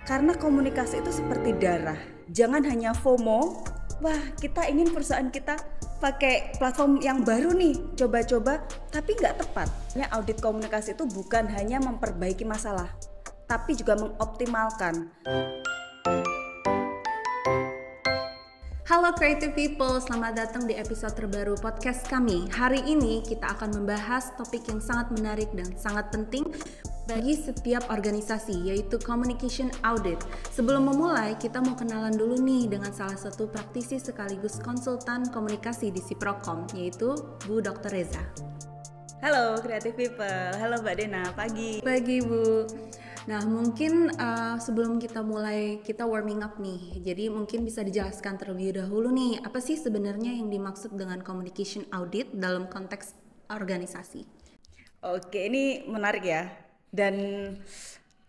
Karena komunikasi itu seperti darah. Jangan hanya FOMO, wah kita ingin perusahaan kita pakai platform yang baru nih, coba-coba, tapi nggak tepat. Audit komunikasi itu bukan hanya memperbaiki masalah, tapi juga mengoptimalkan. Halo creative people, selamat datang di episode terbaru podcast kami. Hari ini kita akan membahas topik yang sangat menarik dan sangat penting bagi setiap organisasi, yaitu communication audit. Sebelum memulai, kita mau kenalan dulu nih dengan salah satu praktisi sekaligus konsultan komunikasi di Siprocom, yaitu Bu Dr. Reza. Halo creative people, halo Mbak Dena, pagi. Pagi Bu. Nah mungkin sebelum kita mulai, kita warming up nih. Jadi mungkin bisa dijelaskan terlebih dahulu nih, apa sih sebenarnya yang dimaksud dengan communication audit dalam konteks organisasi? Oke, ini menarik ya. Dan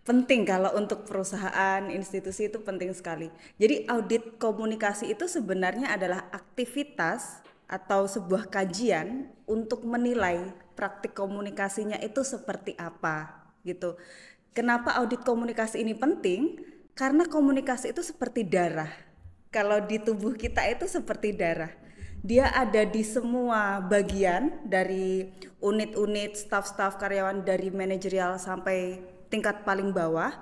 penting kalau untuk perusahaan, institusi itu penting sekali. Jadi audit komunikasi itu sebenarnya adalah aktivitas atau sebuah kajian untuk menilai praktik komunikasinya itu seperti apa gitu. Kenapa audit komunikasi ini penting? Karena komunikasi itu seperti darah. Kalau di tubuh kita itu seperti darah. Dia ada di semua bagian, dari unit-unit, staf-staf, karyawan, dari manajerial sampai tingkat paling bawah.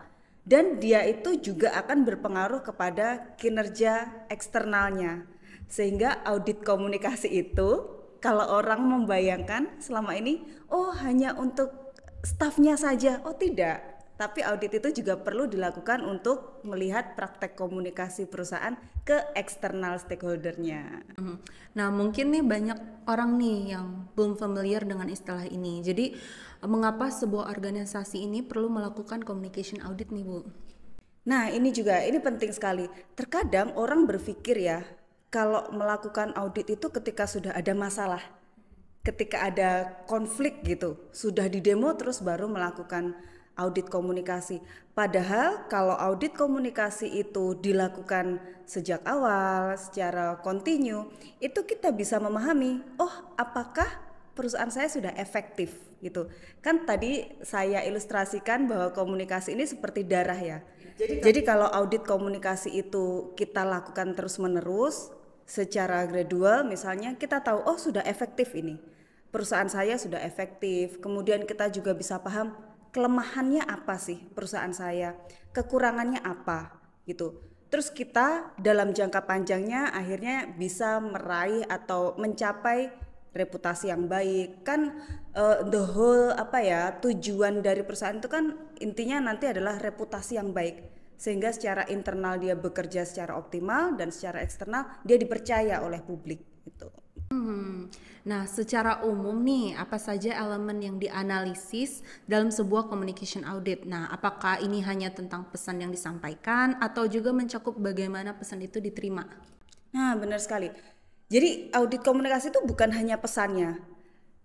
Dan dia itu juga akan berpengaruh kepada kinerja eksternalnya. Sehingga audit komunikasi itu, kalau orang membayangkan selama ini, oh hanya untuk stafnya saja, oh tidak. Tapi audit itu juga perlu dilakukan untuk melihat praktek komunikasi perusahaan ke eksternal stakeholdernya. Nah mungkin nih banyak orang nih yang belum familiar dengan istilah ini. Jadi mengapa sebuah organisasi ini perlu melakukan communication audit nih Bu? Nah ini penting sekali. Terkadang orang berpikir ya, kalau melakukan audit itu ketika sudah ada masalah, ketika ada konflik gitu, sudah di demo terus baru melakukan audit komunikasi. Padahal kalau audit komunikasi itu dilakukan sejak awal, secara kontinu, itu kita bisa memahami, oh apakah perusahaan saya sudah efektif gitu. Kan tadi saya ilustrasikan bahwa komunikasi ini seperti darah ya. Jadi kalau audit komunikasi itu kita lakukan terus-menerus secara gradual, misalnya kita tahu oh sudah efektif ini. Perusahaan saya sudah efektif. Kemudian kita juga bisa paham kelemahannya apa sih perusahaan saya, kekurangannya apa gitu. Terus kita dalam jangka panjangnya akhirnya bisa meraih atau mencapai reputasi yang baik. Kan the whole tujuan dari perusahaan itu kan intinya nanti adalah reputasi yang baik. Sehingga secara internal dia bekerja secara optimal dan secara eksternal dia dipercaya oleh publik gitu. Nah, secara umum nih, apa saja elemen yang dianalisis dalam sebuah communication audit? Nah, apakah ini hanya tentang pesan yang disampaikan atau juga mencakup bagaimana pesan itu diterima? Nah, benar sekali. Jadi audit komunikasi itu bukan hanya pesannya.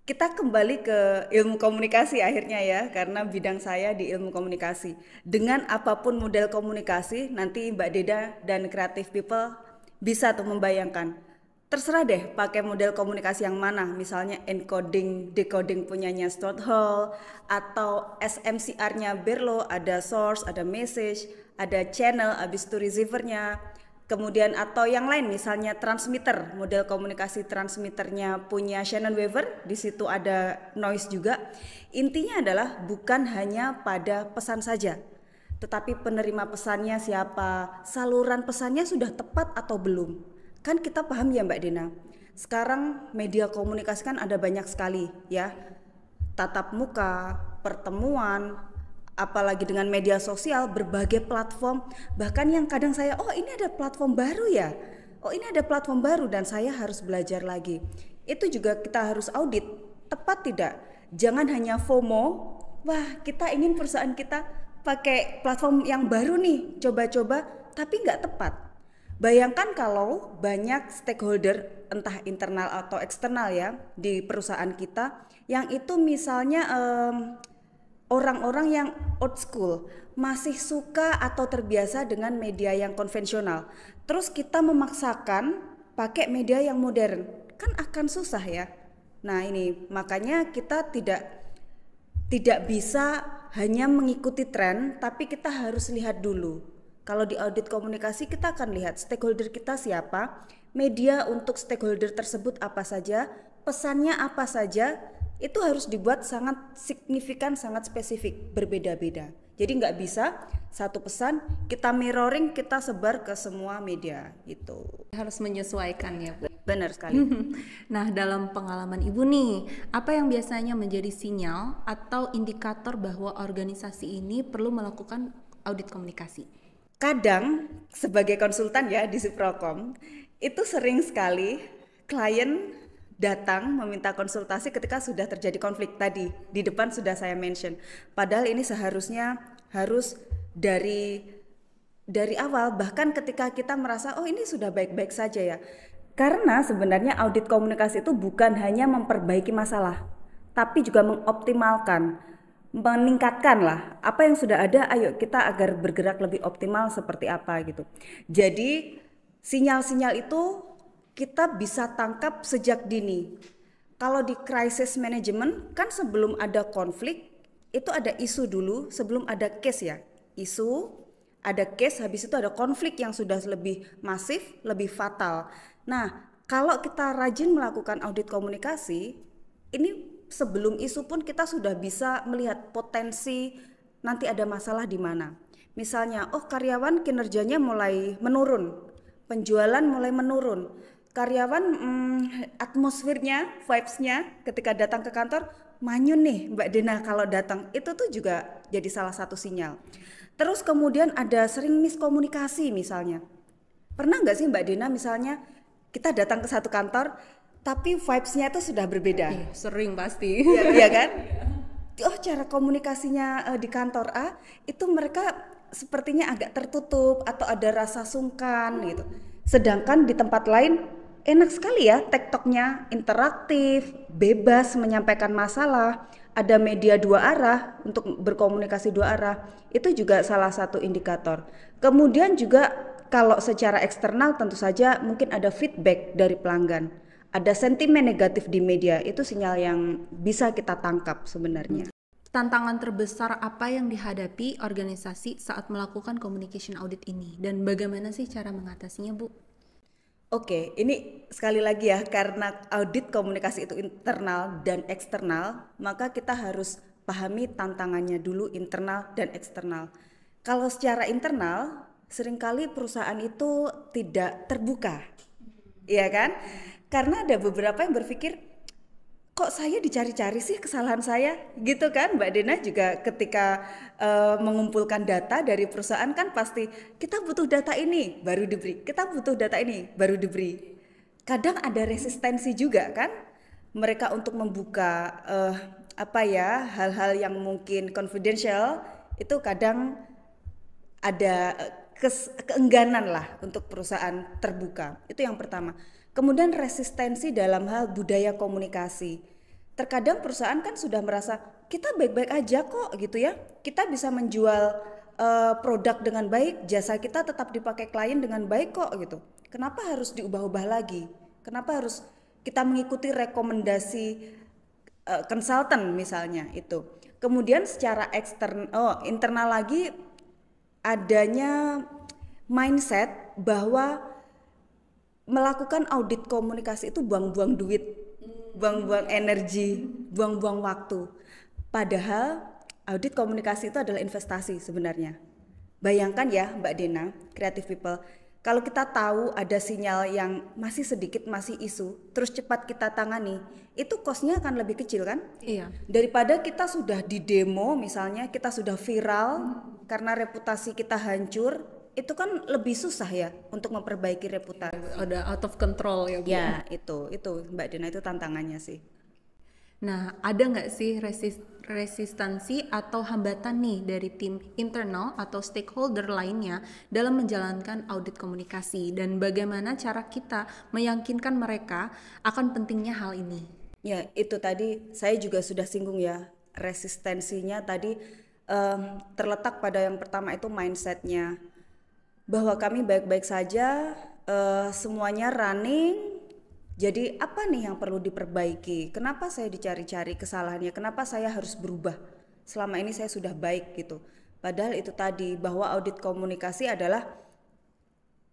Kita kembali ke ilmu komunikasi akhirnya ya, karena bidang saya di ilmu komunikasi. Dengan apapun model komunikasi, nanti Mbak Deda dan creative people bisa tuh membayangkan. Terserah deh pakai model komunikasi yang mana, misalnya encoding, decoding punyanya Stuart Hall, atau SMCR-nya Berlo, ada source, ada message, ada channel, abis itu receiver-nya. Kemudian atau yang lain misalnya transmitter, model komunikasi transmitternya punya Shannon Weaver, di situ ada noise juga. Intinya adalah bukan hanya pada pesan saja, tetapi penerima pesannya siapa, saluran pesannya sudah tepat atau belum. Kan kita paham ya Mbak Dena, sekarang media komunikasi kan ada banyak sekali ya, tatap muka, pertemuan, apalagi dengan media sosial, berbagai platform, bahkan yang kadang saya, oh ini ada platform baru ya, oh ini ada platform baru dan saya harus belajar lagi. Itu juga kita harus audit, tepat tidak? Jangan hanya FOMO, wah kita ingin perusahaan kita pakai platform yang baru nih, coba-coba, tapi nggak tepat. Bayangkan kalau banyak stakeholder entah internal atau eksternal ya di perusahaan kita yang itu misalnya orang-orang yang old school, masih suka atau terbiasa dengan media yang konvensional. Terus kita memaksakan pakai media yang modern, kan akan susah ya. Nah ini makanya kita tidak bisa hanya mengikuti tren, tapi kita harus lihat dulu Kalau di audit komunikasi kita akan lihat stakeholder kita siapa, media untuk stakeholder tersebut apa saja, pesannya apa saja, itu harus dibuat sangat signifikan, sangat spesifik, berbeda-beda. Jadi nggak bisa satu pesan kita mirroring, kita sebar ke semua media gitu. Harus menyesuaikan ya, Bu. Benar sekali. Nah, dalam pengalaman Ibu nih, apa yang biasanya menjadi sinyal atau indikator bahwa organisasi ini perlu melakukan audit komunikasi? Kadang sebagai konsultan ya di Suprocom, itu sering sekali klien datang meminta konsultasi ketika sudah terjadi konflik tadi. Di depan sudah saya mention. Padahal ini seharusnya harus dari awal, bahkan ketika kita merasa oh ini sudah baik-baik saja ya. Karena sebenarnya audit komunikasi itu bukan hanya memperbaiki masalah, tapi juga mengoptimalkan, meningkatkan lah apa yang sudah ada. Ayo kita agar bergerak lebih optimal seperti apa gitu. Jadi sinyal-sinyal itu kita bisa tangkap sejak dini. Kalau di crisis management kan sebelum ada konflik itu ada isu dulu sebelum ada case ya. Isu, ada case, habis itu ada konflik yang sudah lebih masif, lebih fatal. Nah, kalau kita rajin melakukan audit komunikasi, ini sebelum isu pun kita sudah bisa melihat potensi nanti ada masalah di mana. Misalnya, oh karyawan kinerjanya mulai menurun, penjualan mulai menurun, karyawan atmosfernya, vibes-nya ketika datang ke kantor manyun nih Mbak Dena kalau datang, itu tuh juga jadi salah satu sinyal. Terus kemudian ada sering miskomunikasi misalnya. Pernah nggak sih Mbak Dena misalnya kita datang ke satu kantor tapi vibes-nya itu sudah berbeda? Sering pasti. Iya kan? Oh cara komunikasinya di kantor A itu mereka sepertinya agak tertutup atau ada rasa sungkan gitu. Sedangkan di tempat lain enak sekali ya tektoknya, interaktif, bebas menyampaikan masalah, ada media dua arah untuk berkomunikasi dua arah. Itu juga salah satu indikator. Kemudian juga kalau secara eksternal tentu saja mungkin ada feedback dari pelanggan. Ada sentimen negatif di media, itu sinyal yang bisa kita tangkap sebenarnya. Tantangan terbesar apa yang dihadapi organisasi saat melakukan communication audit ini dan bagaimana sih cara mengatasinya, Bu? Oke, ini sekali lagi ya, karena audit komunikasi itu internal dan eksternal, maka kita harus pahami tantangannya dulu internal dan eksternal. Kalau secara internal, seringkali perusahaan itu tidak terbuka, iya kan? Karena ada beberapa yang berpikir, kok saya dicari-cari sih kesalahan saya, gitu kan? Mbak Dena juga ketika mengumpulkan data dari perusahaan kan pasti kita butuh data ini baru diberi, kita butuh data ini baru diberi. Kadang ada resistensi juga kan? Mereka untuk membuka hal-hal yang mungkin confidential itu kadang ada keengganan lah untuk perusahaan terbuka. Itu yang pertama. Kemudian resistensi dalam hal budaya komunikasi. Terkadang perusahaan kan sudah merasa kita baik-baik aja kok gitu ya. Kita bisa menjual produk dengan baik, jasa kita tetap dipakai klien dengan baik kok gitu. Kenapa harus diubah-ubah lagi? Kenapa harus kita mengikuti rekomendasi konsultan misalnya itu. Kemudian secara internal lagi adanya mindset bahwa melakukan audit komunikasi itu buang-buang duit, buang-buang energi, buang-buang waktu. Padahal audit komunikasi itu adalah investasi sebenarnya. Bayangkan ya Mbak Dena, creative people, kalau kita tahu ada sinyal yang masih sedikit, masih isu, terus cepat kita tangani, itu cost-nya akan lebih kecil kan? Iya. Daripada kita sudah di demo misalnya, kita sudah viral karena reputasi kita hancur, itu kan lebih susah ya untuk memperbaiki reputasi. Ada out of control ya, Bu. Ya, itu Mbak Dena, itu tantangannya sih. Nah, ada nggak sih resistansi atau hambatan nih dari tim internal atau stakeholder lainnya dalam menjalankan audit komunikasi dan bagaimana cara kita meyakinkan mereka akan pentingnya hal ini? Ya, itu tadi saya juga sudah singgung ya, resistensinya tadi terletak pada yang pertama itu mindsetnya. Bahwa kami baik-baik saja, semuanya running, jadi apa nih yang perlu diperbaiki? Kenapa saya dicari-cari kesalahannya? Kenapa saya harus berubah? Selama ini saya sudah baik gitu. Padahal itu tadi, bahwa audit komunikasi adalah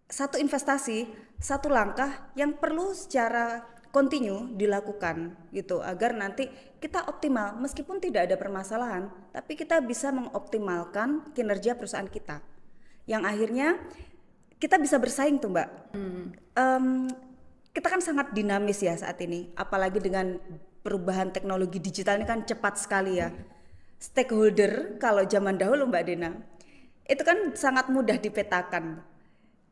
satu investasi, satu langkah yang perlu secara kontinu dilakukan gitu, agar nanti kita optimal meskipun tidak ada permasalahan, tapi kita bisa mengoptimalkan kinerja perusahaan kita, yang akhirnya kita bisa bersaing tuh Mbak. Kita kan sangat dinamis ya saat ini, apalagi dengan perubahan teknologi digital ini kan cepat sekali ya. Stakeholder kalau zaman dahulu Mbak Dena, itu kan sangat mudah dipetakan.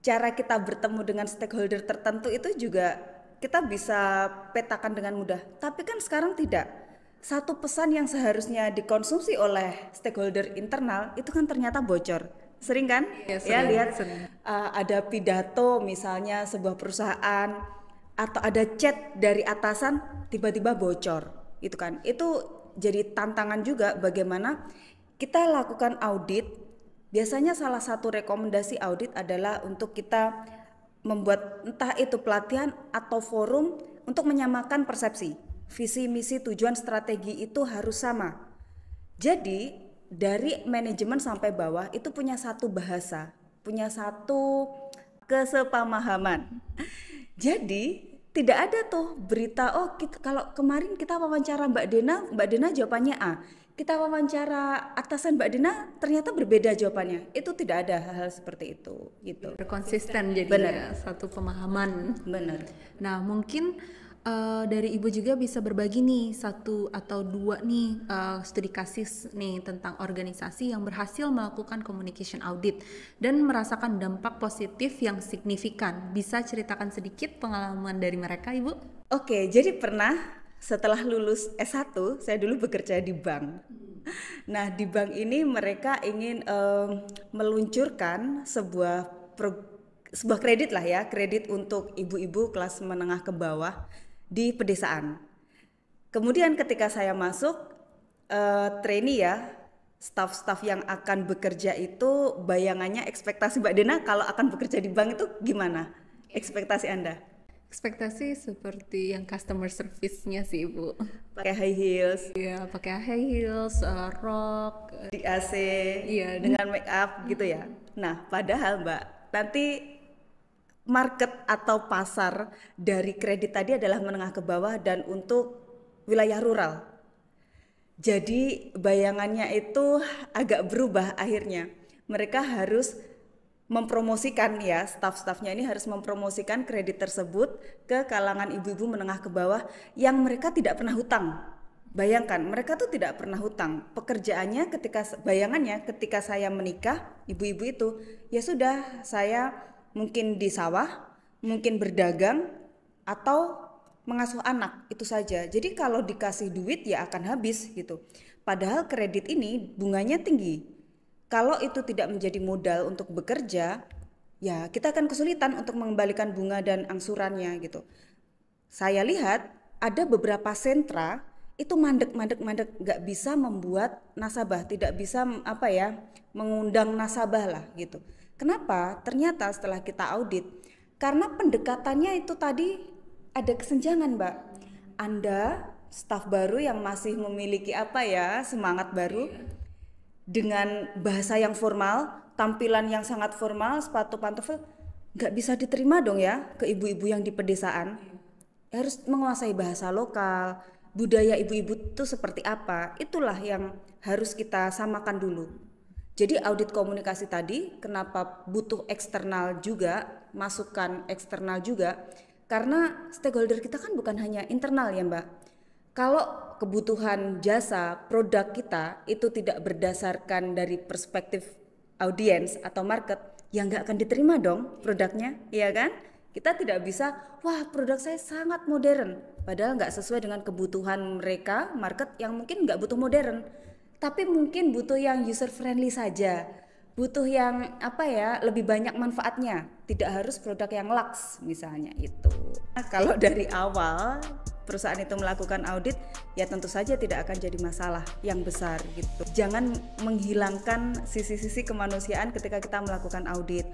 Cara kita bertemu dengan stakeholder tertentu itu juga kita bisa petakan dengan mudah. Tapi kan sekarang tidak. Satu pesan yang seharusnya dikonsumsi oleh stakeholder internal itu kan ternyata bocor. Sering kan? Ya, lihat ada pidato misalnya sebuah perusahaan atau ada chat dari atasan tiba-tiba bocor. Itu kan. Itu jadi tantangan juga bagaimana kita lakukan audit. Biasanya salah satu rekomendasi audit adalah untuk kita membuat entah itu pelatihan atau forum untuk menyamakan persepsi. Visi, misi, tujuan, strategi itu harus sama. Jadi dari manajemen sampai bawah itu punya satu bahasa, punya satu kesepamahaman. Jadi tidak ada tuh berita, kalau kemarin kita wawancara Mbak Dena jawabannya A. Kita wawancara atasan Mbak Dena ternyata berbeda jawabannya. Itu tidak ada hal-hal seperti itu gitu. Berkonsisten jadi satu pemahaman. Benar. Nah, mungkin dari Ibu juga bisa berbagi nih satu atau dua nih studi kasus nih tentang organisasi yang berhasil melakukan communication audit dan merasakan dampak positif yang signifikan. Bisa ceritakan sedikit pengalaman dari mereka, Ibu? Oke, jadi pernah setelah lulus S1 saya dulu bekerja di bank. Nah, di bank ini mereka ingin meluncurkan sebuah kredit lah ya, kredit untuk ibu-ibu kelas menengah ke bawah di pedesaan. Kemudian ketika saya masuk trainee ya, staf-staf yang akan bekerja itu bayangannya, ekspektasi Mbak Dena kalau akan bekerja di bank itu gimana? Ekspektasi Anda? Ekspektasi seperti yang customer service-nya sih, Bu. Pakai high heels. Iya, pakai high heels, rok, di AC, iya, dengan make up gitu ya. Nah, padahal Mbak, nanti market atau pasar dari kredit tadi adalah menengah ke bawah dan untuk wilayah rural. Jadi bayangannya itu agak berubah akhirnya. Mereka harus mempromosikan ya, staf-stafnya ini harus mempromosikan kredit tersebut ke kalangan ibu-ibu menengah ke bawah yang mereka tidak pernah hutang. Bayangkan, mereka tuh tidak pernah hutang. Pekerjaannya bayangannya ketika saya menikah, ibu-ibu itu ya sudah, saya mungkin di sawah, mungkin berdagang, atau mengasuh anak, itu saja. Jadi kalau dikasih duit ya akan habis gitu. Padahal kredit ini bunganya tinggi. Kalau itu tidak menjadi modal untuk bekerja, ya kita akan kesulitan untuk mengembalikan bunga dan angsurannya gitu. Saya lihat ada beberapa sentra itu mandek, nggak bisa membuat nasabah, tidak bisa mengundang nasabah lah gitu. Kenapa? Ternyata setelah kita audit, karena pendekatannya itu tadi ada kesenjangan Mbak. Anda staf baru yang masih memiliki semangat baru, dengan bahasa yang formal, tampilan yang sangat formal, sepatu pantofel, nggak bisa diterima dong ya ke ibu-ibu yang di pedesaan. Harus menguasai bahasa lokal, budaya ibu-ibu itu seperti apa, itulah yang harus kita samakan dulu. Jadi audit komunikasi tadi kenapa butuh eksternal juga, masukan eksternal juga, karena stakeholder kita kan bukan hanya internal ya Mbak. Kalau kebutuhan jasa produk kita itu tidak berdasarkan dari perspektif audiens atau market, ya nggak akan diterima dong produknya, iya kan? Kita tidak bisa, wah produk saya sangat modern, padahal nggak sesuai dengan kebutuhan mereka, market yang mungkin nggak butuh modern. Tapi mungkin butuh yang user friendly saja, butuh yang lebih banyak manfaatnya, tidak harus produk yang lux misalnya itu. Nah, kalau dari awal perusahaan itu melakukan audit, ya tentu saja tidak akan jadi masalah yang besar gitu. Jangan menghilangkan sisi-sisi kemanusiaan ketika kita melakukan audit.